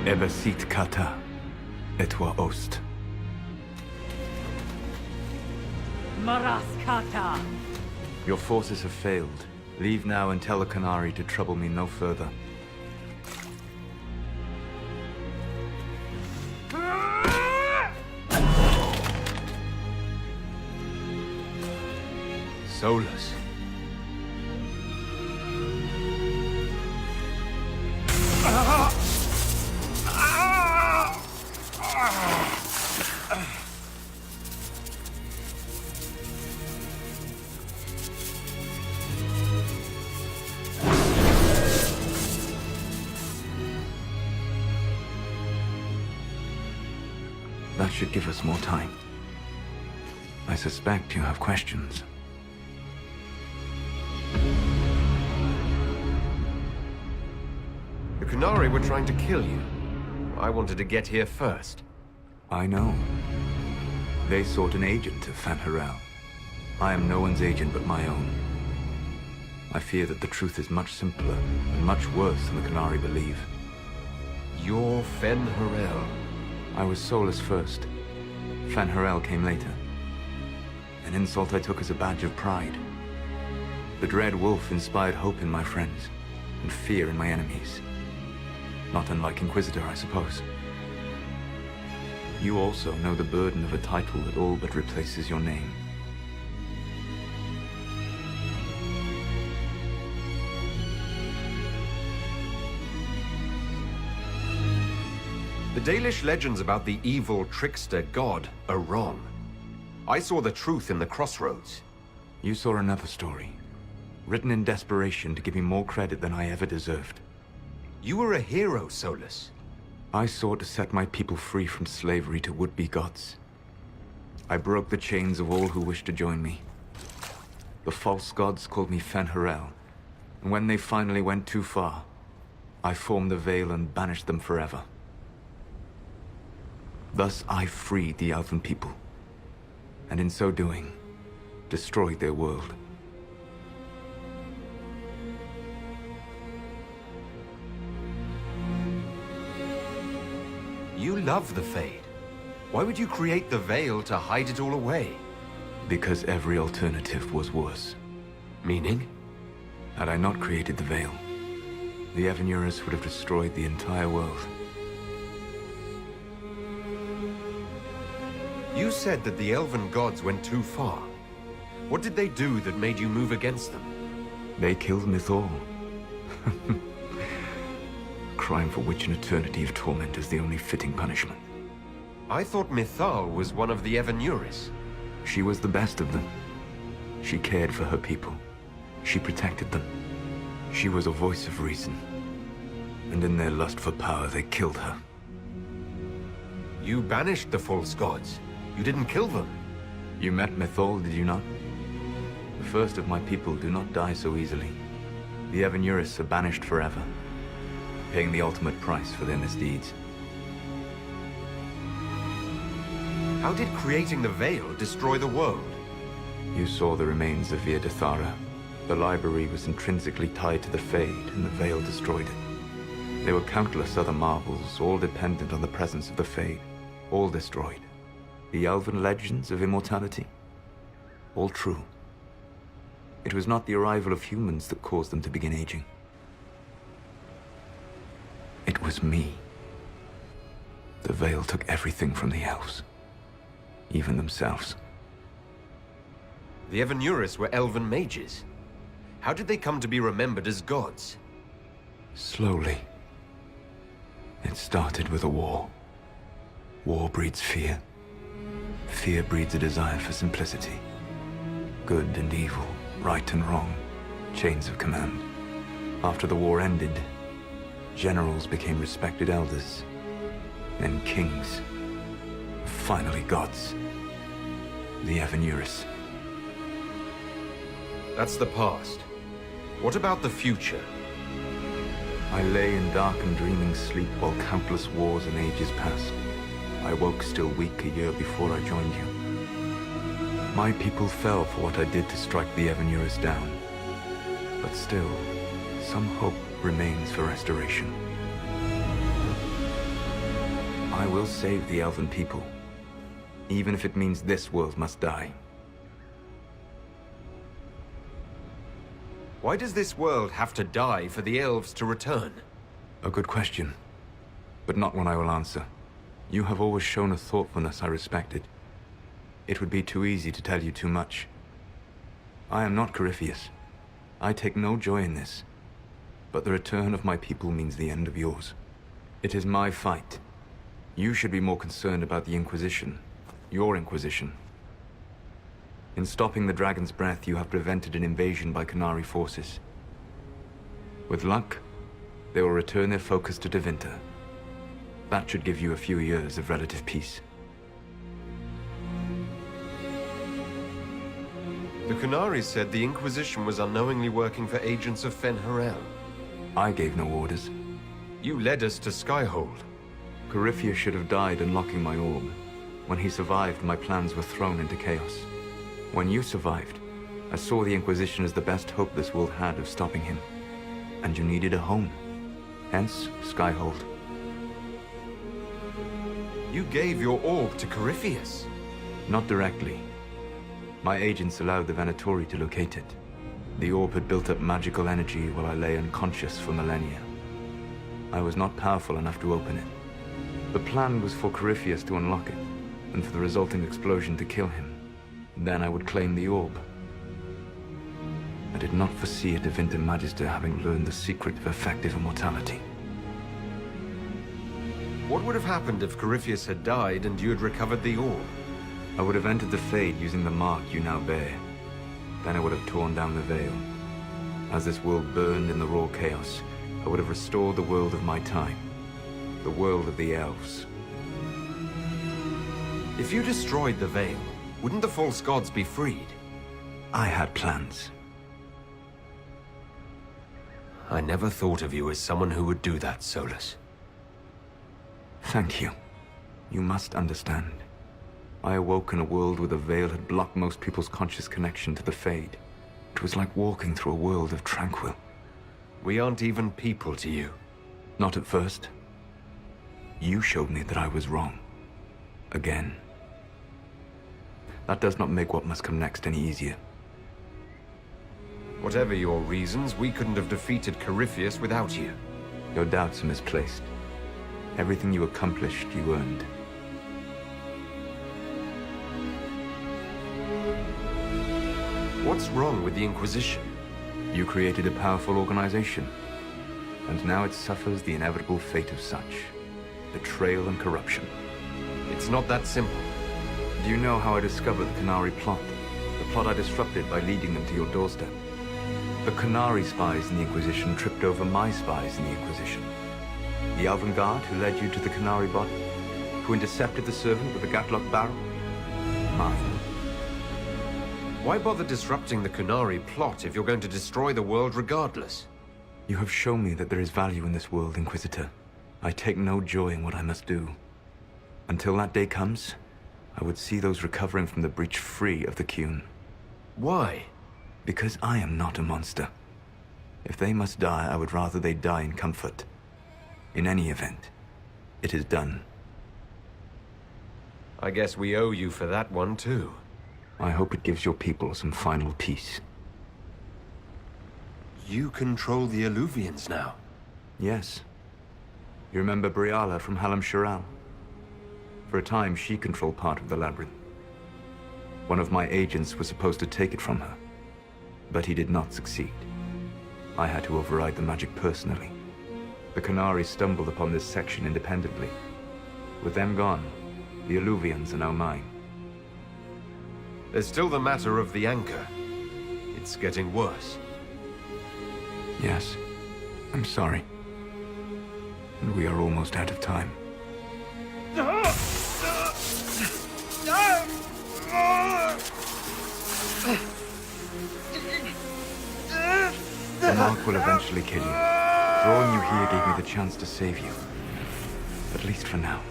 Ebesit kata, etwa ost. Maraskata! Your forces have failed. Leave now and tell the Canary to trouble me no further. Solus. That should give us more time. I suspect you have questions. The Canary were trying to kill you. I wanted to get here first. I know. They sought an agent of Fanharel. I am no one's agent but my own. I fear that the truth is much simpler and much worse than the Canary believe. You're Fanharel. I was Solus first. Fanharel came later. An insult I took as a badge of pride. The Dread Wolf inspired hope in my friends, and fear in my enemies. Not unlike Inquisitor, I suppose. You also know the burden of a title that all but replaces your name. The Dalish legends about the evil trickster god are wrong. I saw the truth in the crossroads. You saw another story, written in desperation to give me more credit than I ever deserved. You were a hero, Solus. I sought to set my people free from slavery to would-be gods. I broke the chains of all who wished to join me. The false gods called me Fanharel, and when they finally went too far, I formed the Veil and banished them forever. Thus I freed the Elven people, and in so doing, destroyed their world. You love the Fade. Why would you create the Veil to hide it all away? Because every alternative was worse. Meaning? Had I not created the Veil, the Evanurus would have destroyed the entire world. You said that the Elven gods went too far. What did they do that made you move against them? They killed Mythal. Crime for which an eternity of torment is the only fitting punishment. I thought Mythal was one of the Evanurus. She was the best of them. She cared for her people. She protected them. She was a voice of reason. And in their lust for power, they killed her. You banished the false gods. You didn't kill them. You met Mythal, did you not? The first of my people do not die so easily. The Evanurus are banished forever, paying the ultimate price for their misdeeds. How did creating the Veil destroy the world? You saw the remains of Via Dethara. The library was intrinsically tied to the Fade, and the Veil destroyed it. There were countless other marvels, all dependent on the presence of the Fade, all destroyed. The elven legends of immortality, all true. It was not the arrival of humans that caused them to begin aging. It was me. The Veil took everything from the elves, even themselves. The Evanurus were elven mages. How did they come to be remembered as gods? Slowly. It started with a war. War breeds fear. Fear breeds a desire for simplicity. Good and evil, right and wrong, chains of command. After the war ended, generals became respected elders, then kings, finally gods. The Evanurus. That's the past. What about the future? I lay in dark and dreaming sleep while countless wars and ages passed. I woke still weak a year before I joined you. My people fell for what I did to strike the Evanurus down. But still, some hope remains for restoration. I will save the elven people, even if it means this world must die. Why does this world have to die for the elves to return? A good question, but not one I will answer. You have always shown a thoughtfulness I respected. It would be too easy to tell you too much. I am not Corypheus. I take no joy in this. But the return of my people means the end of yours. It is my fight. You should be more concerned about the Inquisition. Your Inquisition. In stopping the Dragon's Breath, you have prevented an invasion by Qunari forces. With luck, they will return their focus to Tevinter. That should give you a few years of relative peace. The Qunari said the Inquisition was unknowingly working for agents of Fen-Harel. I gave no orders. You led us to Skyhold. Corypheus should have died unlocking my orb. When he survived, my plans were thrown into chaos. When you survived, I saw the Inquisition as the best hope this world had of stopping him. And you needed a home. Hence, Skyhold. You gave your orb to Corypheus? Not directly. My agents allowed the Venatori to locate it. The orb had built up magical energy while I lay unconscious for millennia. I was not powerful enough to open it. The plan was for Corypheus to unlock it, and for the resulting explosion to kill him. Then I would claim the orb. I did not foresee a Tevinter Magister having learned the secret of effective immortality. What would have happened if Corypheus had died and you had recovered the orb? I would have entered the Fade using the mark you now bear. Then I would have torn down the veil. As this world burned in the raw chaos, I would have restored the world of my time. The world of the elves. If you destroyed the veil, wouldn't the false gods be freed? I had plans. I never thought of you as someone who would do that, Solus. Thank you. You must understand. I awoke in a world where the veil had blocked most people's conscious connection to the Fade. It was like walking through a world of tranquil. We aren't even people to you. Not at first. You showed me that I was wrong. Again. That does not make what must come next any easier. Whatever your reasons, we couldn't have defeated Corypheus without you. Your doubts are misplaced. Everything you accomplished, you earned. What's wrong with the Inquisition? You created a powerful organization, and now it suffers the inevitable fate of such. Betrayal and corruption. It's not that simple. Do you know how I discovered the Qunari plot? The plot I disrupted by leading them to your doorstep. The Qunari spies in the Inquisition tripped over my spies in the Inquisition. The Elven Guard who led you to the Qunari body? Who intercepted the servant with the gatlock barrel? Mine. Why bother disrupting the Qunari plot if you're going to destroy the world regardless? You have shown me that there is value in this world, Inquisitor. I take no joy in what I must do. Until that day comes, I would see those recovering from the breach free of the Qun. Why? Because I am not a monster. If they must die, I would rather they die in comfort. In any event, it is done. I guess we owe you for that one too. I hope it gives your people some final peace. You control the Alluvians now? Yes. You remember Briala from Halam Shiral? For a time, she controlled part of the labyrinth. One of my agents was supposed to take it from her, but he did not succeed. I had to override the magic personally. The Qunari stumbled upon this section independently. With them gone, the Alluvians are now mine. There's still the matter of the anchor. It's getting worse. Yes, I'm sorry. And we are almost out of time. The mark will eventually kill you. Drawing you here gave me the chance to save you. At least for now.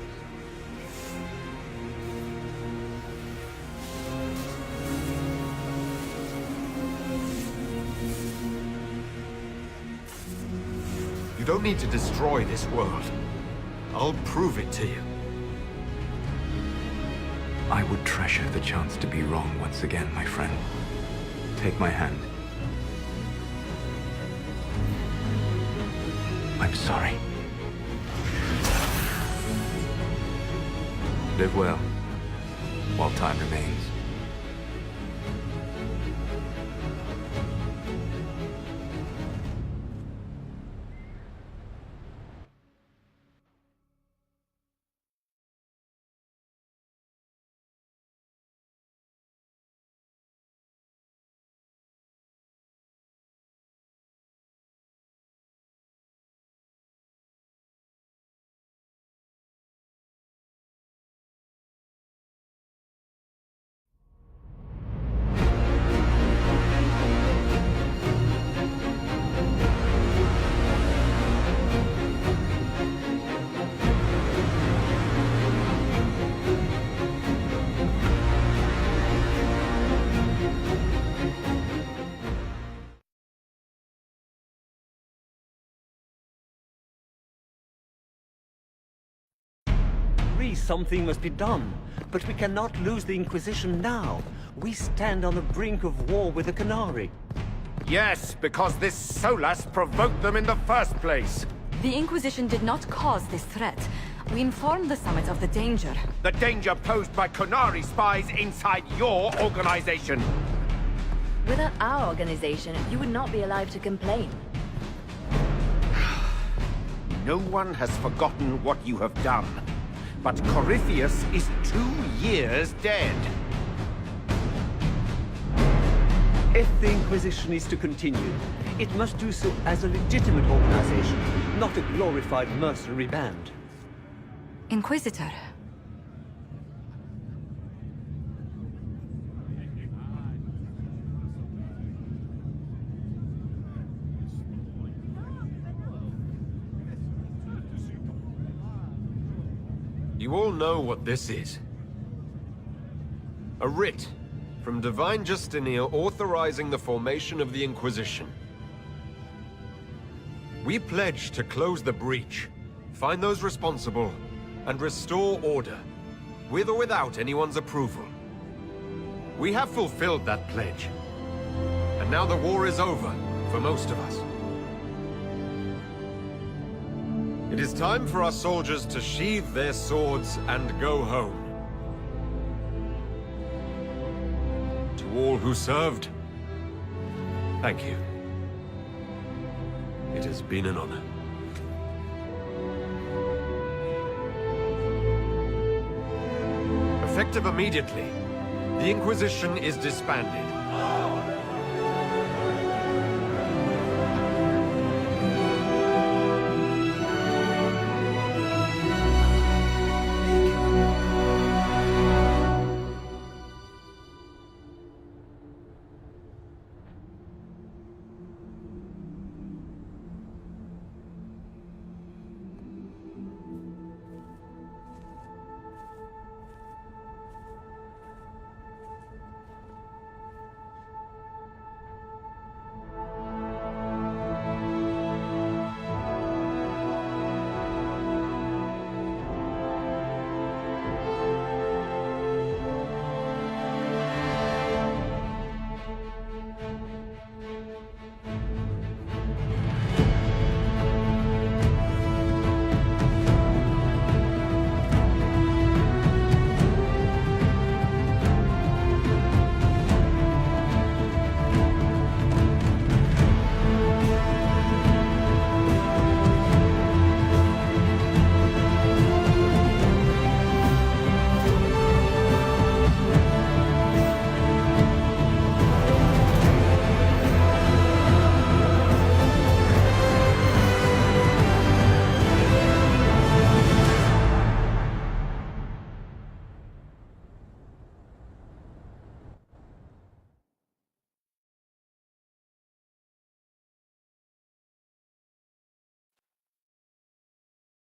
You don't need to destroy this world. I'll prove it to you. I would treasure the chance to be wrong once again, my friend. Take my hand. I'm sorry. Live well, while time remains. Something must be done, but we cannot lose the Inquisition now. We stand on the brink of war with the Canary. Yes, because this Solas provoked them in the first place. The Inquisition did not cause this threat. We informed the Summit of the danger. The danger posed by Canary spies inside your organization. Without our organization, you would not be alive to complain. No one has forgotten what you have done. But Corypheus is 2 years dead. If the Inquisition is to continue, it must do so as a legitimate organization, not a glorified mercenary band. Inquisitor. You all know what this is. A writ from Divine Justinia authorizing the formation of the Inquisition. We pledge to close the breach, find those responsible, and restore order, with or without anyone's approval. We have fulfilled that pledge. And now the war is over, for most of us. It is time for our soldiers to sheathe their swords and go home. To all who served, thank you. It has been an honor. Effective immediately, the Inquisition is disbanded.